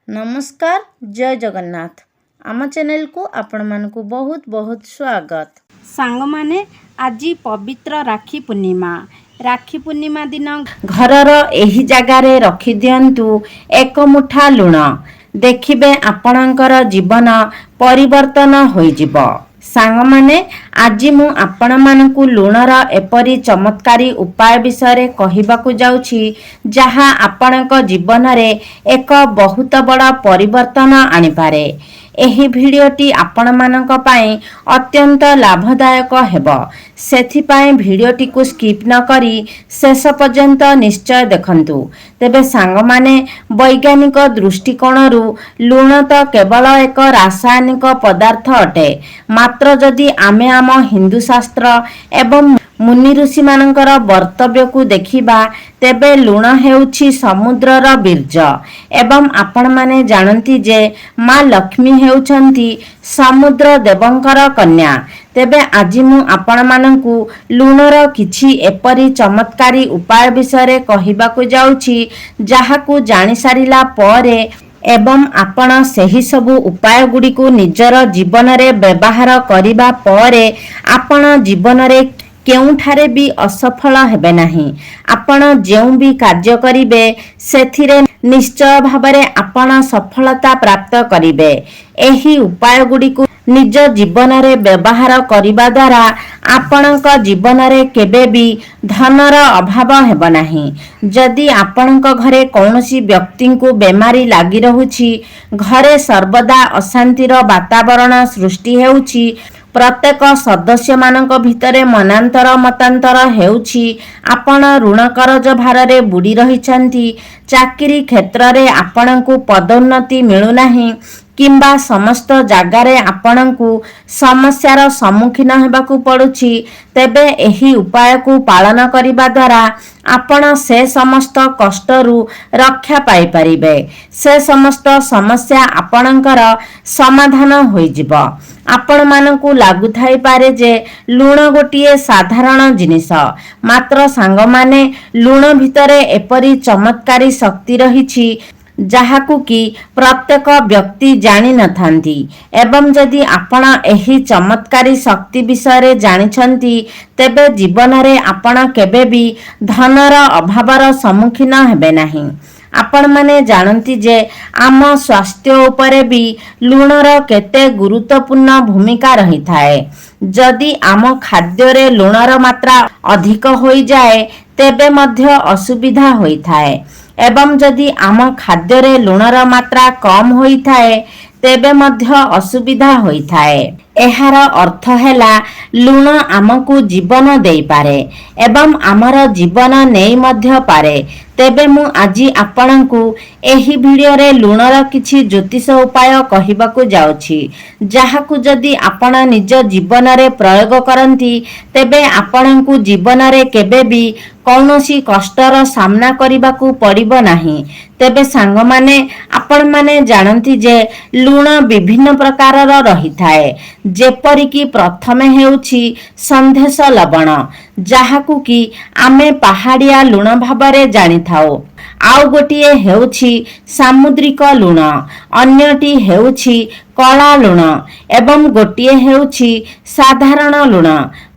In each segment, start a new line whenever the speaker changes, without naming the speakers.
नमस्कार जय जगन्नाथ आम चैनल को आपण मानकु बहुत बहुत स्वागत।
सांग माने आज पवित्र राखी पूर्णिमा दिन
घरर एही जगारे रखी दियंतु एक मुठा लुण देखिबे आपणकर जीवन परिवर्तन होई जिवो। सांग माने आज मु आपण मानकु लुणर एपरी चमत्कारी उपाय विषय कहिबाकु जाउछि जहा आपणक जीवन रे एक बहुत बड़ा परिवर्तन आनि पारे। एही भिडियोटी आपण मानक पई अत्यंत लाभदायक हेबो, सेथि पई भिडियोटी को स्किप न करी शेष पर्यंत निश्चय देखंतु। तेबे सांग माने वैज्ञानिक दृष्टिकोणरू लुण तो केवल एक रासायनिक पदार्थ अटे, मात्र जदि आमे आम हिंदू शास्त्र एवं मुनि ऋषि मानकर वर्तव्य को देखिबा तेबे लुण हेउछि समुद्रर बीर्ज एवं आपण माने जानती जे माँ लक्ष्मी हेउछंती समुद्र देवंकर कन्या। तेबे आज मु आपण मानकु लुणर किछि एपरी चमत्कारी उपाय विषय कहिबाकु जाउछि जाहाकु जानि सारिला परे एवं आपण सही सबु उपाय गुडी को निजर जीवन रे व्यवहार करिबा परे आपण जीवन रे केउठारे भी असफल हेबे नाही। आपण जेउ भी कार्य करिबे सेथिरे निश्चय भाबरे आपण सफलता प्राप्त करिबे। एही उपाय गुडी को निज जीवन रे व्यवहार करिबा द्वारा आपणक जीवन रे केबे भी धनर अभाव हेब नाही। जदि आपणक घरे कौनसी व्यक्ति को बेमारी लागी रहुछि, घरे सर्वदा अशांतिर वातावरण सृष्टि हेउछि, प्रत्येक सदस्य मानक भितरे मनांतर मतांतर हेउछि, आपण ऋण करज भाररे बुडी रहिछंती, चाकरी क्षेत्र रे आपणकु पदोन्नति मिलु नाही किंबा समस्त जगारे आपणकु समस्यार सम्मुखीन हेबाकु पडुछि, तेबे एही उपाय को पालन करिबा द्वारा आपण से समस्त कष्टरू रक्षा पाई परिबे। से समस्त समस्या आपणकर समाधान होई जिवो। आपण मानकु लागु थाई पारे जे लुण गोटिए साधारण जिनिस, मात्र सांग माने लुण भितरे एपरी चमत्कारी शक्ति रहिछि जाहाकु कि प्रत्येक व्यक्ति जानि नथांती। एवं जदि आपण एही चमत्कारी शक्ति विषय जानिछंती तेबे जीवन रे आपण केबे भी धनर अभावर सम्मुखीन हेबे नाही। आपण माने जानती जे आम स्वास्थ्य उपरे भी लुणर केते गुरुत्वपूर्ण भूमिका रही थाए। जदि आम खाद्य रे लुणर मात्रा अधिक होई जाए तेबे मध्य असुविधा होई थाए, एवं जदि आम खाद्य रे लुणर मात्रा कम होई थाए तेबे मध्य असुविधा होई थाए। एहार अर्थ हैला लुण आमको जीवन देई पारे एवं आमर जीवन नेई मध्य पारे। तेबे मु आजी आपणकु एही भिडियो रे लुणर किछि ज्योतिष उपाय कहिबाकु जाउछि, जाहाकु जदि आपण निज जीवन रे प्रयोग करंती तेबे आपणकु जीवन रे केबे भी कौनसी कष्टर सामना करिबाकु पड़िबो नाही। तेबे सांग माने आपण माने जानती जे लुण विभिन्न प्रकारर रही थाए, जेपरिकी प्रथमे हेउछि संदेश लवण, जाहाकु कि आमे पहाड़िया लुण भाबरे जानि थाओ। आउ गोटिए हेउछि सामुद्रिक लुण, अन्यटी हेउछि कला लुण एवं गोटिए हेउछि साधारण लुण।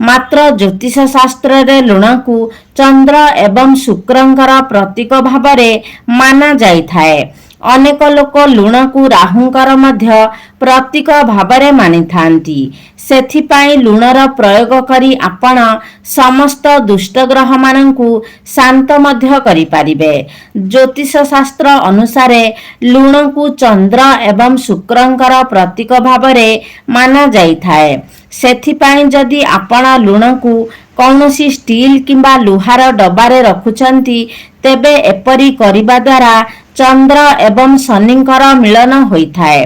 मात्र ज्योतिष शास्त्र रे लुण को चंद्र एवं शुक्रंकर प्रतीक भाबरे माना जाई थाए। अनेक लोक लुण को राहुंकर मध्य प्रतीक भाबरे मानि थांती। सेथिपाई लुणर प्रयोग करी आपण समस्त दुष्ट ग्रह मानंकु शांत मध्य करि पारिबे। ज्योतिष शास्त्र अनुसारे लुण को चंद्र एवं शुक्रंकर प्रतीक भाबरे माना जाई थाए। सेथिपाई जदि आपण लुण को कौनसी स्टील किंबा लुहार डबारे रखुछंती तेबे एपरी करिबा द्वारा चंद्र एवं शनिंकर मिलन होइथाए,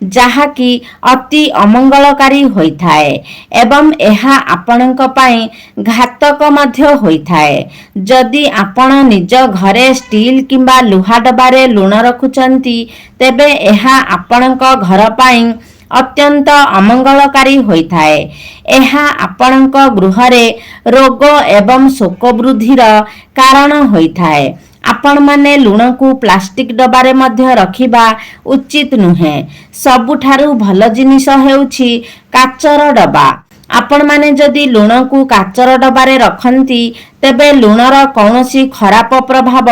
जाहाकि अति अमंगलकारी होइथाए एवं एहा आपणक पई घातक मध्य होइथाए। जदि आपण निज घरे स्टील किंबा लुहा डबारे लुण रखुछंती तेबे एहा आपणक घर पई अत्यंत अमंगलकारी होइथाए। एहा आपणक गृहरे रोग एवं शोक वृद्धिर कारण होइथाए। आपण माने लुण को प्लास्टिक डबारे मध्य रखिबा उचित नुहे। सबुठारु भल जिनिस हेउछि काचर डबा। आपण माने जदि लुण को काचर डबारे रखंती तेबे लुणर कौनसी खराब प्रभाव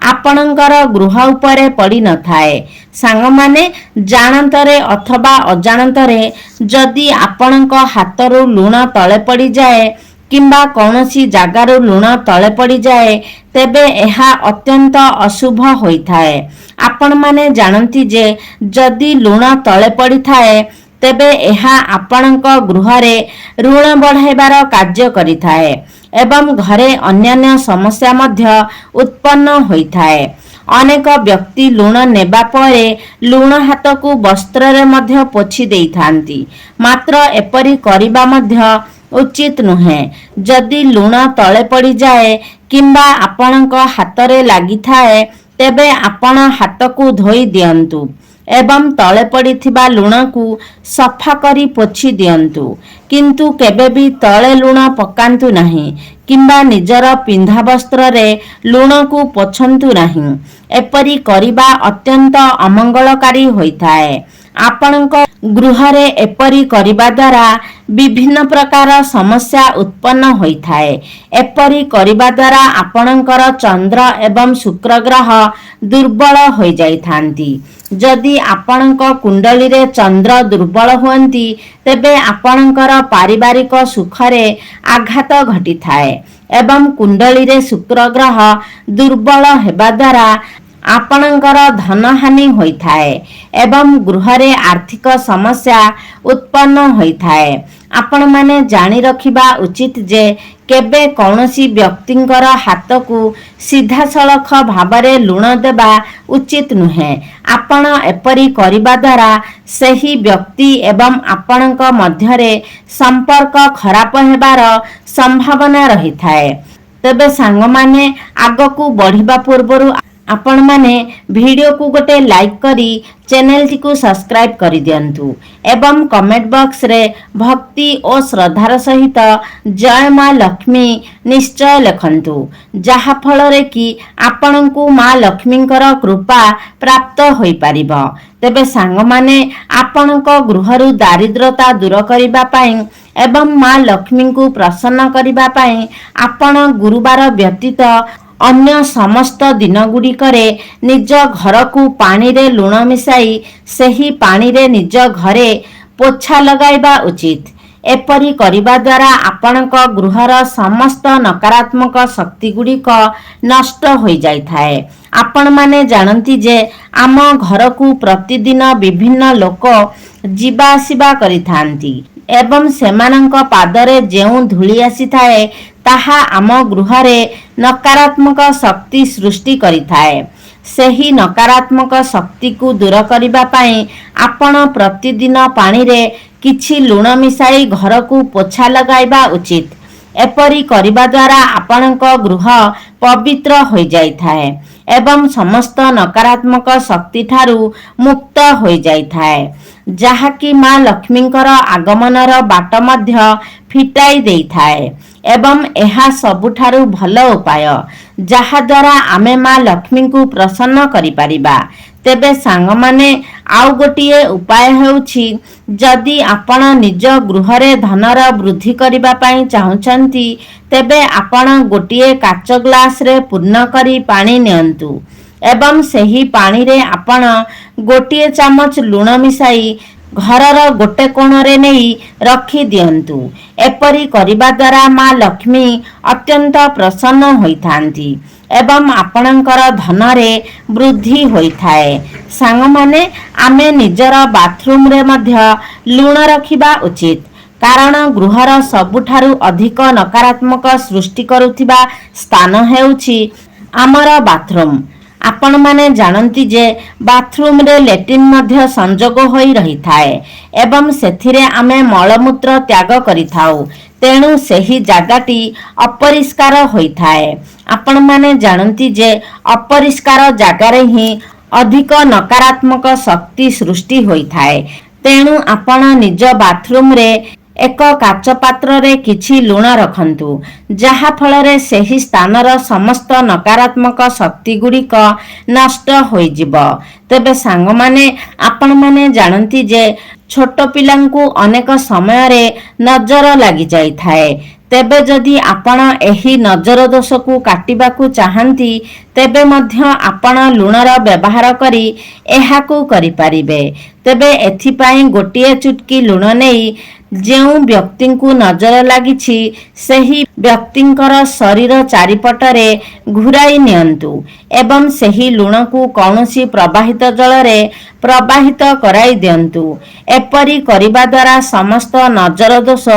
आपणकर गृह उपरे पड़ी न थाए। सांग माने जानंतरे अथवा अजानंतरे जदि आपणक हातरू लुण तळे पड़ी जाए किंबा कौनसी जागारू लुण तळे पड़ी जाए तेबे एहा अत्यंत अशुभ होइथाए। आपण माने जानंती जे जदि लुण तळे पड़ी थाए तेबे एहा आपणक गृहरे ऋण बढ़ाइबार कार्य करिथाए एवं घरे अन्यान्य समस्या मध्य उत्पन्न होइथाए। अनेक व्यक्ति लुण नेबा परे लुण हाथ को वस्त्र रे मध्य पोछि देइथांती, मात्र एपरी करिबा मध्य उचित नुहे। जदि लुण तळे पड़ी जाए किंबा आपणक हातरे लागि थाए तेबे आपण हाथ को धोई दियंतु एवं तळे पड़िथिबा लुण को सफा करी पोछि दियंतु, किंतु केबे भी तळे लुण पकांतु नाही किंबा निजर पिंधा वस्त्र रे लुण को पोछंतु नाही। एपरी करिबा अत्यंत अमंगलकारी होइथाए। आपणक गृहरे एपरी करिबा द्वारा विभिन्न प्रकार समस्या उत्पन्न होइथाए। एपरी करिबा द्वारा आपणकर चंद्र एवं शुक्र ग्रह दुर्बल होई जाइथांती। जदि आपणक कुंडली रे चंद्र दुर्बल हुअंती तेबे आपणकर पारिवारिक सुखरे आघात घटिथाए एवं कुंडली रे शुक्र ग्रह दुर्बल हेबा द्वारा आपणकर धन हानि होइथाए एवं गृहरे आर्थिक समस्या उत्पन्न होइथाए। आपण माने जानि रखिबा उचित जे केबे कौनसी व्यक्तिंकर हाथ को सीधा सड़ख भावरे लुण देबा उचित नुहे। आपण एपरी करिबा द्वारा सही व्यक्ति एवं आपणक मध्यरे संपर्क खराब हेबार संभावना रहिथाए। तेबे सांग माने आगकू बढ़िबा पूर्वरु आपण माने वीडियो को गोटे लाइक करी चैनल टी को सब्सक्राइब करि दियंतु एवं कमेंट बॉक्स रे भक्ति और श्रद्धार सहित जय मां लक्ष्मी निश्चय लिखंतु, जहा फल रे कि आपनकु मां लक्ष्मींकर कृपा प्राप्त होई परिबो। तेबे सांग माने आपनक गृहरु दारिद्रता दूर करिबा पई एवं मां लक्ष्मी को प्रसन्न करिबा पई आपण गुरुवार व्यतीत अन्य समस्त दिन गुड़िकरे निज घर को पानी रे लुण मिसाई सही पानी रे निज घरे पोछा लगाइबा उचित। एपरी करिबा द्वारा आपणक गृहर समस्त नकारात्मक शक्ति गुड़िक नष्ट होई जाइथाए। आपण माने जानती जे आम घर को प्रतिदिन विभिन्न लोक जीवा आसीबा करिथांती एवं सेमानंक पादरे जेउ धूली आसीथाए ताहा आम गृहरे नकारात्मक शक्ति सृष्टि करिथाए। सही नकारात्मक शक्ति को दूर करिबा पई आपण प्रतिदिन पानी रे किछि लुण मिसाई घर को पोछा लगाइबा उचित। एपरी करिबा द्वारा आपणक गृह पवित्र होई जाइथाए एवं समस्त नकारात्मक शक्ति ठारू मुक्त होई जाइथाए, जहाकि मां लक्ष्मींकर आगमनर बाट मध्य फिटाई देइथाए एवं एहा सबुठारु भल उपाय जहा द्वारा आमे मां लक्ष्मी को प्रसन्न करि परिबा। तेबे सांग माने आउ गोटिए उपाय हेउछि, जदि आपण निज गृहरे धनर वृद्धि करिबा पई चाहुचंती तेबे आपण गोटिए काच ग्लास रे पूर्ण करी पानी नियंतु एवं सही पानी रे आपण गोटिए चामच लुण मिसाई घरर गोटे कोणरे नहीं रखी दियंतु। एपरी करिबा द्वारा मां लक्ष्मी अत्यंत प्रसन्न होइथांती एवं आपणकर धनरे वृद्धि होइथाए। सांग माने आमे निजर बाथरूम रे मध्य लुण रखिबा उचित, कारण गृहर सबुठारु अधिक नकारात्मक सृष्टि करुथिबा स्थान हेउछि आमर बाथरूम। आपण माने जानती जे बाथरूम रे लेट्रिन मध्य संजोग होई रही थाए एवं सेथिरे आमे मलमूत्र त्याग करिथाउ, तेणु सही जागाटी अपरिष्कार होई थाए। आपण माने जानती जे अपरिष्कार जागारे ही अधिक नकारात्मक शक्ति सृष्टि होई थाए, तेणु आपण निज बाथरूम रे ଏକ କାଚ ପାତ୍ରରେ କିଛି ଲୁଣ ରଖନ୍ତୁ, ଯାହା ଫଳରେ ସେହି ସ୍ଥାନର ସମସ୍ତ ନକାରାତ୍ମକ ଶକ୍ତି ଗୁଡ଼ିକ ନଷ୍ଟ ହୋଇଯିବ। ତେବେ ସାଙ୍ଗମାନେ, ଆପଣମାନେ ଜାଣନ୍ତି ଯେ ଛୋଟ ପିଲାଙ୍କୁ ଅନେକ ସମୟରେ ନଜର ଲାଗିଯାଇଥାଏ। ତେବେ ଯଦି ଆପଣ ଏହି ନଜର ଦୋଷକୁ କାଟିବାକୁ ଚାହାନ୍ତି, ତେବେ ମଧ୍ୟ ଆପଣ ଲୁଣର ବ୍ୟବହାର କରି ଏହାକୁ କରିପାରିବେ। ତେବେ ଏଥିପାଇଁ ଗୋଟିଏ ଚୁଟକି ଲୁଣ ନେଇ ଯେଉଁ ବ୍ୟକ୍ତିଙ୍କୁ ନଜର ଲାଗିଛି ସେହି ବ୍ୟକ୍ତିଙ୍କର ଶରୀର ଚାରିପଟରେ ଘୁରାଇ ନିଅନ୍ତୁ ଏବଂ ସେହି ଲୁଣକୁ କୌଣସି ପ୍ରବାହିତ ଜଳରେ ପ୍ରବାହିତ କରାଇ ଦିଅନ୍ତୁ। ଏପରି କରିବା ଦ୍ୱାରା ସମସ୍ତ ନଜର ଦୋଷ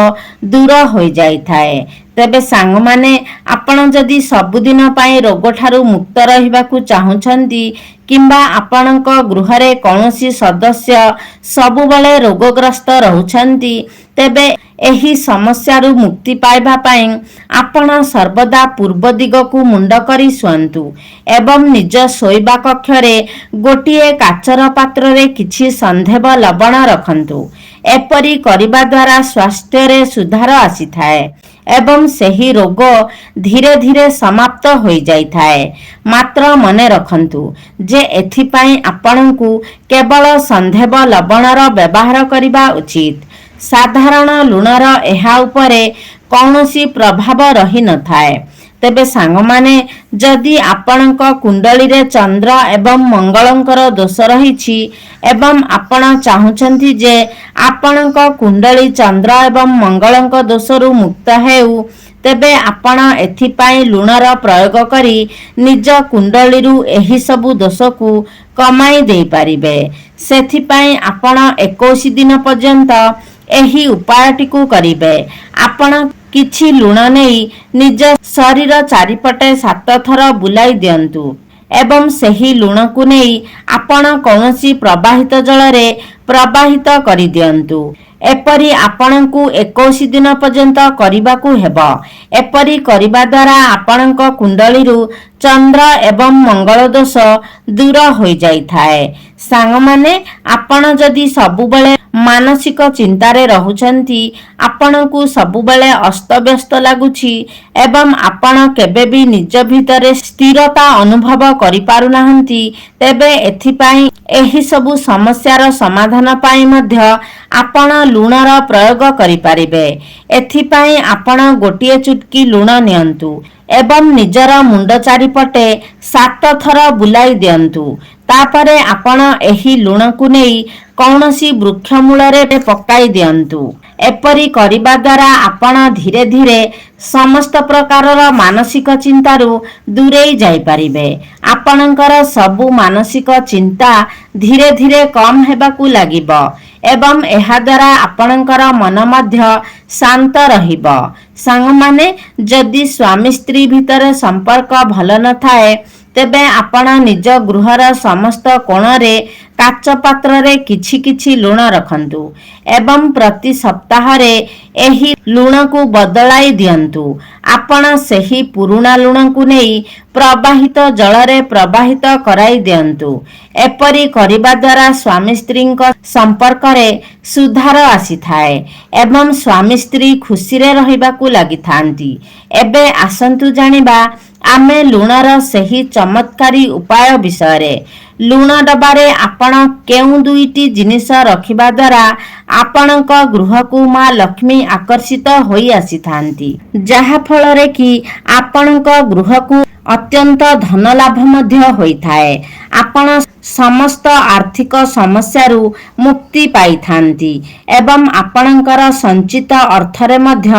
ଦୂର ହୋଇଯାଇଥାଏ। ତେବେ ସାଙ୍ଗମାନେ, ଆପଣ ଯଦି ସବୁଦିନ ପାଇଁ ରୋଗଠାରୁ ମୁକ୍ତ ରହିବାକୁ ଚାହୁଁଛନ୍ତି କିମ୍ବା ଆପଣଙ୍କ ଗୃହରେ କୌଣସି ସଦସ୍ୟ ସବୁବେଳେ ରୋଗଗ୍ରସ୍ତ ରହୁଛନ୍ତି, ତେବେ ଏହି ସମସ୍ୟାରୁ ମୁକ୍ତି ପାଇବା ପାଇଁ ଆପଣ ସର୍ବଦା ପୂର୍ବ ଦିଗକୁ ମୁଣ୍ଡ କରି ଶୁଅନ୍ତୁ ଏବଂ ନିଜ ଶୋଇବା କକ୍ଷରେ ଗୋଟିଏ କାଚର ପାତ୍ରରେ କିଛି ସନ୍ଧେବ ଲବଣ ରଖନ୍ତୁ। ଏପରି କରିବା ଦ୍ୱାରା ସ୍ୱାସ୍ଥ୍ୟରେ ସୁଧାର ଆସିଥାଏ ଏବଂ ସେହି ରୋଗ ଧୀରେ ଧୀରେ ସମାପ୍ତ ହୋଇଯାଇଥାଏ। ମାତ୍ର ମନେ ରଖନ୍ତୁ ଯେ ଏଥିପାଇଁ ଆପଣଙ୍କୁ କେବଳ ସନ୍ଧେବ ଲବଣର ବ୍ୟବହାର କରିବା ଉଚିତ। ସାଧାରଣ ଲୁଣର ଏହା ଉପରେ କୌଣସି ପ୍ରଭାବ ରହିନଥାଏ। ତେବେ ସାଙ୍ଗମାନେ, ଯଦି ଆପଣଙ୍କ କୁଣ୍ଡଳୀରେ ଚନ୍ଦ୍ର ଏବଂ ମଙ୍ଗଳଙ୍କର ଦୋଷ ରହିଛି ଏବଂ ଆପଣ ଚାହୁଁଛନ୍ତି ଯେ ଆପଣଙ୍କ କୁଣ୍ଡଳୀ ଚନ୍ଦ୍ର ଏବଂ ମଙ୍ଗଳଙ୍କ ଦୋଷରୁ ମୁକ୍ତ ହେଉ, ତେବେ ଆପଣ ଏଥିପାଇଁ ଲୁଣର ପ୍ରୟୋଗ କରି ନିଜ କୁଣ୍ଡଳୀରୁ ଏହି ସବୁ ଦୋଷକୁ କମାଇ ଦେଇପାରିବେ। ସେଥିପାଇଁ ଆପଣ 21 ଦିନ ପର୍ଯ୍ୟନ୍ତ ଏହି ଉପାୟଟିକୁ କରିବେ। ଆପଣ କିଛି ଲୁଣ ନେଇ ନିଜ ଶରୀର ଚାରିପଟେ 7 ଥର ବୁଲାଇ ଦିଅନ୍ତୁ ଏବଂ ସେହି ଲୁଣକୁ ନେଇ ଆପଣ କୌଣସି ପ୍ରବାହିତ ଜଳରେ ପ୍ରବାହିତ କରିଦିଅନ୍ତୁ। ଏପରି ଆପଣଙ୍କୁ 21 ଦିନ ପର୍ଯ୍ୟନ୍ତ କରିବାକୁ ହେବ। ଏପରି କରିବା ଦ୍ୱାରା ଆପଣଙ୍କ କୁଣ୍ଡଳୀରୁ ଚନ୍ଦ୍ର ଏବଂ ମଙ୍ଗଳ ଦୋଷ ଦୂର ହୋଇଯାଇଥାଏ। ସାଙ୍ଗମାନେ, ଆପଣ ଯଦି ସବୁବେଳେ ମାନସିକ ଚିନ୍ତାରେ ରହୁଛନ୍ତି, ଆପଣଙ୍କୁ ସବୁବେଳେ ଅସ୍ତବ୍ୟସ୍ତ ଲାଗୁଛି ଏବଂ ଆପଣ କେବେ ବି ନିଜ ଭିତରେ ସ୍ଥିରତା ଅନୁଭବ କରିପାରୁନାହାନ୍ତି, ତେବେ ଏଥିପାଇଁ ଏହି ସବୁ ସମସ୍ୟାର ସମାଧାନ ପାଇଁ ମଧ୍ୟ ଆପଣ ଲୁଣର ପ୍ରୟୋଗ କରିପାରିବେ। ଏଥିପାଇଁ ଆପଣ ଗୋଟିଏ ଚୁଟକି ଲୁଣ ନିଅନ୍ତୁ ଏବଂ ନିଜର ମୁଣ୍ଡ ଚାରିପଟେ 7 ଥର ବୁଲାଇ ଦିଅନ୍ତୁ। ତାପରେ ଆପଣ ଏହି ଲୁଣକୁ ନେଇ କୌଣସି ବୃକ୍ଷ ମୂଳରେ ପକାଇ ଦିଅନ୍ତୁ। ଏପରି କରିବା ଦ୍ୱାରା ଆପଣ ଧୀରେ ଧୀରେ ସମସ୍ତ ପ୍ରକାରର ମାନସିକ ଚିନ୍ତାରୁ ଦୂରେଇ ଯାଇପାରିବେ। ଆପଣଙ୍କର ସବୁ ମାନସିକ ଚିନ୍ତା ଧୀରେ ଧୀରେ କମ୍ ହେବାକୁ ଲାଗିବ ଏବଂ ଏହାଦ୍ୱାରା ଆପଣଙ୍କର ମନ ମଧ୍ୟ ଶାନ୍ତ ରହିବ। ସାଙ୍ଗମାନେ, ଯଦି ସ୍ୱାମୀ ସ୍ତ୍ରୀ ଭିତରେ ସମ୍ପର୍କ ଭଲ ନଥାଏ, ତେବେ ଆପଣ ନିଜ ଗୃହର ସମସ୍ତ କୋଣରେ କାଚ ପାତ୍ରରେ କିଛି କିଛି ଲୁଣ ରଖନ୍ତୁ ଏବଂ ପ୍ରତି ସପ୍ତାହରେ ଏହି ଲୁଣକୁ ବଦଳାଇ ଦିଅନ୍ତୁ। ଆପଣ ସେହି ପୁରୁଣା ଲୁଣକୁ ନେଇ ପ୍ରବାହିତ ଜଳରେ ପ୍ରବାହିତ କରାଇ ଦିଅନ୍ତୁ। ଏପରି କରିବା ଦ୍ୱାରା ସ୍ୱାମୀ ସ୍ତ୍ରୀଙ୍କ ସମ୍ପର୍କରେ ସୁଧାର ଆସିଥାଏ ଏବଂ ସ୍ୱାମୀ ସ୍ତ୍ରୀ ଖୁସିରେ ରହିବାକୁ ଲାଗିଥାନ୍ତି। ଏବେ ଆସନ୍ତୁ ଜାଣିବା ଆମେ ଲୁଣର ସେହି ଚମତ୍କାରୀ ଉପାୟ ବିଷୟରେ। ଲୁଣ ଡବାରେ ଆପଣ କେଉଁ 2ଟି ଜିନିଷ ରଖିବା ଦ୍ୱାରା ଆପଣଙ୍କ ଗୃହକୁ ମା ଲକ୍ଷ୍ମୀ ଆକର୍ଷିତ ହୋଇ ଆସିଥାନ୍ତି, ଯାହା ଫଳରେ କି ଆପଣଙ୍କ ଗୃହକୁ ଅତ୍ୟନ୍ତ ଧନ ଲାଭ ମଧ୍ୟ ହୋଇଥାଏ। ଆପଣ ସମସ୍ତ ଆର୍ଥିକ ସମସ୍ୟାରୁ ମୁକ୍ତି ପାଇଥାନ୍ତି ଏବଂ ଆପଣଙ୍କର ସଞ୍ଚିତ ଅର୍ଥରେ ମଧ୍ୟ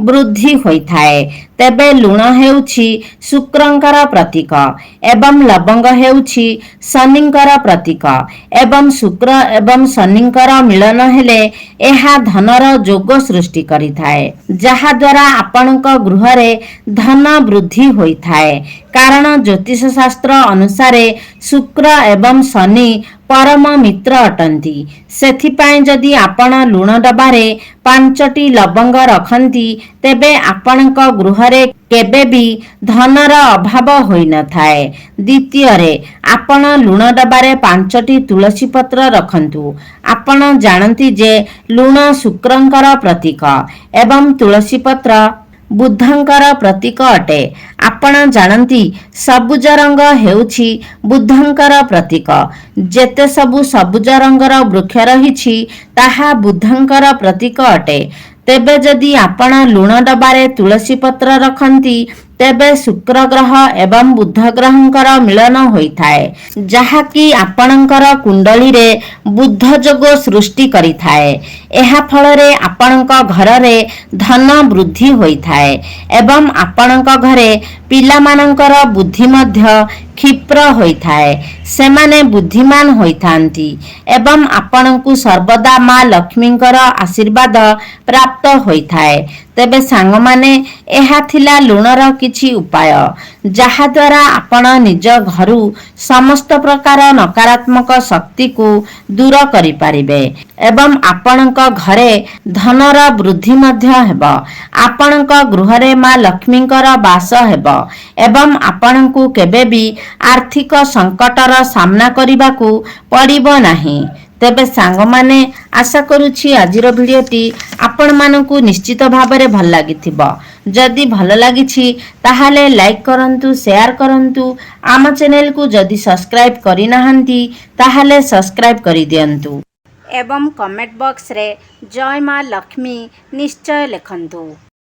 ବୃଦ୍ଧି ହୋଇଥାଏ। ତେବେ ଲୁଣ ହେଉଛି ଶୁକ୍ରଙ୍କର ପ୍ରତୀକ ଏବଂ ଲବଙ୍ଗ ହେଉଛି ଶନିଙ୍କର ପ୍ରତୀକ ଏବଂ ଶୁକ୍ର ଏବଂ ଶନିଙ୍କର ମିଳନ ହେଲେ ଏହା ଧନର ଯୋଗ ସୃଷ୍ଟି କରିଥାଏ, ଯାହା ଦ୍ୱାରା ଆପଣଙ୍କ ଗୃହରେ ଧନ ବୃଦ୍ଧି ହୋଇଥାଏ କାରଣ ଜ୍ୟୋତିଷ ଶାସ୍ତ୍ର ଅନୁସାରେ ଶୁକ୍ର ଏବଂ ଶନି ପରମ ମିତ୍ର ଅଟନ୍ତି। ସେଥିପାଇଁ ଯଦି ଆପଣ ଲୁଣ ଡବାରେ 5ଟି ଲବଙ୍ଗ ରଖନ୍ତି ତେବେ ଆପଣଙ୍କ ଗୃହରେ କେବେ ବି ଧନର ଅଭାବ ହୋଇନଥାଏ। ଦ୍ୱିତୀୟରେ, ଆପଣ ଲୁଣ ଡବାରେ 5ଟି ତୁଳସୀ ପତ୍ର ରଖନ୍ତୁ। ଆପଣ ଜାଣନ୍ତି ଯେ ଲୁଣ ଶୁକ୍ରଙ୍କର ପ୍ରତୀକ ଏବଂ ତୁଳସୀ ପତ୍ର ବୁଧଙ୍କର ପ୍ରତୀକ ଅଟେ। ଆପଣ ଜାଣନ୍ତି ସବୁଜ ରଙ୍ଗ ହେଉଛି ବୁଧଙ୍କର ପ୍ରତୀକ। ଯେତେ ସବୁ ସବୁଜ ରଙ୍ଗର ବୃକ୍ଷ ରହିଛି ତାହା ବୁଧଙ୍କର ପ୍ରତୀକ ଅଟେ। ତେବେ ଯଦି ଆପଣ ଲୁଣ ଡବାରେ ତୁଳସୀ ପତ୍ର ରଖନ୍ତି ତେବେ ଶୁକ୍ର ଗ୍ରହ ଏବଂ ବୁଧ ଗ୍ରହଙ୍କର ମିଳନ ହୋଇଥାଏ, ଯାହାକି ଆପଣଙ୍କର କୁଣ୍ଡଳୀରେ ବୁଧ ଯୋଗ ସୃଷ୍ଟି କରିଥାଏ। ଏହା ଫଳରେ ଆପଣଙ୍କ ଘରରେ ଧନ ବୃଦ୍ଧି ହୋଇଥାଏ ଏବଂ ଆପଣଙ୍କ ଘରେ ପିଲାମାନଙ୍କର ବୁଦ୍ଧି ମଧ୍ୟ କ୍ଷିପ୍ର ହୋଇଥାଏ। ସେମାନେ ବୁଦ୍ଧିମାନ ହୋଇଥାନ୍ତି ଏବଂ ଆପଣଙ୍କୁ ସର୍ବଦା ମା ଲକ୍ଷ୍ମୀଙ୍କର ଆଶୀର୍ବାଦ ପ୍ରାପ୍ତ ହୋଇଥାଏ। ତେବେ ସାଙ୍ଗମାନେ, ଏହା ଥିଲା ଲୁଣର କିଛି ଉପାୟ ଯାହାଦ୍ୱାରା ଆପଣ ନିଜ ଘରୁ ସମସ୍ତ ପ୍ରକାର ନକାରାତ୍ମକ ଶକ୍ତିକୁ ଦୂର କରିପାରିବେ ଏବଂ ଆପଣଙ୍କ ଘରେ ଧନର ବୃଦ୍ଧି ମଧ୍ୟ ହେବ। ଆପଣଙ୍କ ଗୃହରେ ମା ଲକ୍ଷ୍ମୀଙ୍କର ବାସ ହେବ ଏବଂ ଆପଣଙ୍କୁ କେବେ ବି ଆର୍ଥିକ ସଙ୍କଟର ସାମ୍ନା କରିବାକୁ ପଡ଼ିବ ନାହିଁ। ତେବେ ସାଙ୍ଗମାନେ, ଆଶା କରୁଛି ଆଜିର ଭିଡ଼ିଓଟି ଆପଣମାନଙ୍କୁ ନିଶ୍ଚିତ ଭାବରେ ଭଲ ଲାଗିଥିବ। ଯଦି ଭଲ ଲାଗିଛି ତାହେଲେ ଲାଇକ୍ କରନ୍ତୁ, ସେୟାର କରନ୍ତୁ। ଆମ ଚ୍ୟାନେଲକୁ ଯଦି ସବସ୍କ୍ରାଇବ୍ କରିନାହାନ୍ତି ତାହେଲେ ସବସ୍କ୍ରାଇବ୍ କରିଦିଅନ୍ତୁ
ଏବଂ କମେଣ୍ଟ ବକ୍ସରେ ଜୟ ମା ଲକ୍ଷ୍ମୀ ନିଶ୍ଚୟ ଲେଖନ୍ତୁ।